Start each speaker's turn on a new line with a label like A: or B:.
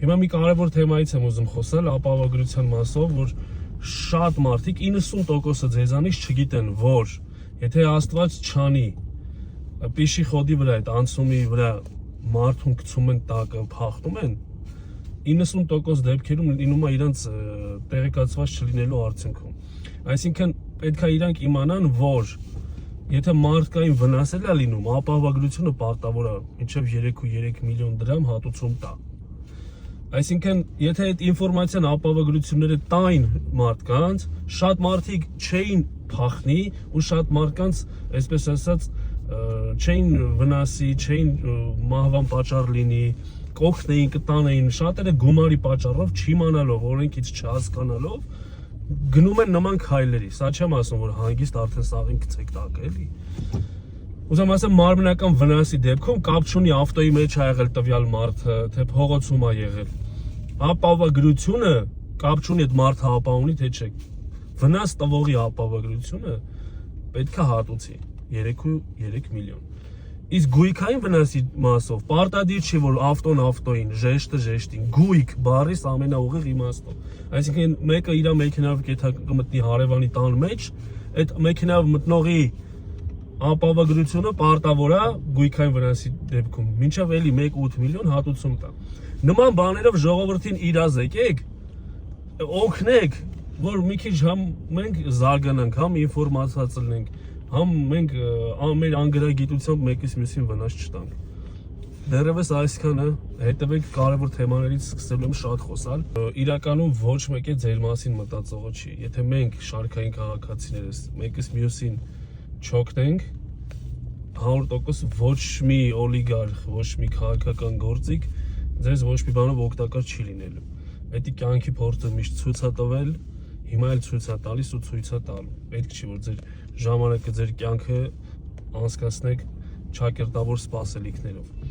A: Հիմա մի կարևոր թեմայից եմ ուզում խոսել ապահովագրության մասով, որ շատ մարդիկ 90%-ը ձեզանից չգիտեն, որ եթե Աստված չանի պիշիխոդի վրա այդ անցումի վրա մարդուն գցում են տակը, փախնում են, 90% դեպքերում լինում է իրենց տեղեկացված չլինելու արդյունքում։ Այսինքն պետք է իրանք իմանան, որ եթե մարդկային վնաս է լինում, ապահովագրությունը պարտավոր է մինչև 3.3 միլիոն դրամ հատուցում տա։ Այսինքն, եթե այդ ինֆորմացիան ապահովագրությունները տային մարդկանց, շատ մարդիկ չէին փախնի ու շատ մարդկանց, այսպես ասած, չէին վնասի, չէին մահվան պատճառ լինի, կօգնեին, կտանեին, շատերը գումարի պատճառով չիմանալով, օրենքից չհասկանալով, գնում են նման քայլերի։ Սա չեմ ասում, որ հանգիստ արդեն սաղին գցեք տակ, էլի։ Ուզում ասեմ, մարմնական վնասի դեպքում կապ չունի ավտոյի մեջ ա եղել տվյալ մարդը, թե փողոցում ա եղել։ Ապահովագրությունը կապ չունի այդ մարդը ապահ ունի, թե չէ։ Վնաս տվողի ապահովագրությունը պետք է հատուցի 3.3 միլիոն։ Իսկ գույքային վնասի մասով պարտադիր չի, որ ավտոն ավտոյին, ժեշտը ժեշտին, գույք բառիս ամենաուղիղ իմաստով։ Այսինքն մեկը իր մեքենայով կեթա կմտնի հարևանի տան մեջ, այդ մեքենայով մտնողի ապահովագրությունը պարտավոր է գույքային վնասի դեպքում մինչև էլի 1.8 միլիոն հատուցում տա։ Նման բաներով ժողովրդին իրազեկեք, օգնեք, որ մի քիչ համ մենք զարգանանք, համ ինֆորմացիա լինենք, համ մենք մեր անգրագիտությամբ մեկից մյուսին վնաս չտանք։ Դեռևս այսքանը, հետևեք կարևոր թեմաներից սկսելու եմ շատ խոսալ։ Իրականում ոչ մեկ է ձեր մասին մտածողը չի։ Եթե մենք շարքային քաղաքացիներս մեկից մյուսին չօգնենք, 100% ոչ մի օլիգարխ, ոչ մի քաղաքական գործիք ձեզ ոչ մի բանով օգտակար չի լինելու։ Դա կյանքի փորձը միշտ ցույց է տվել, հիմա էլ ցույց է տալիս ու ցույց է տալու։ Պետք չի որ ձեր ժամանակը, ձեր կյանքը անցկացնեք ճակերտավոր սպասելիքներով։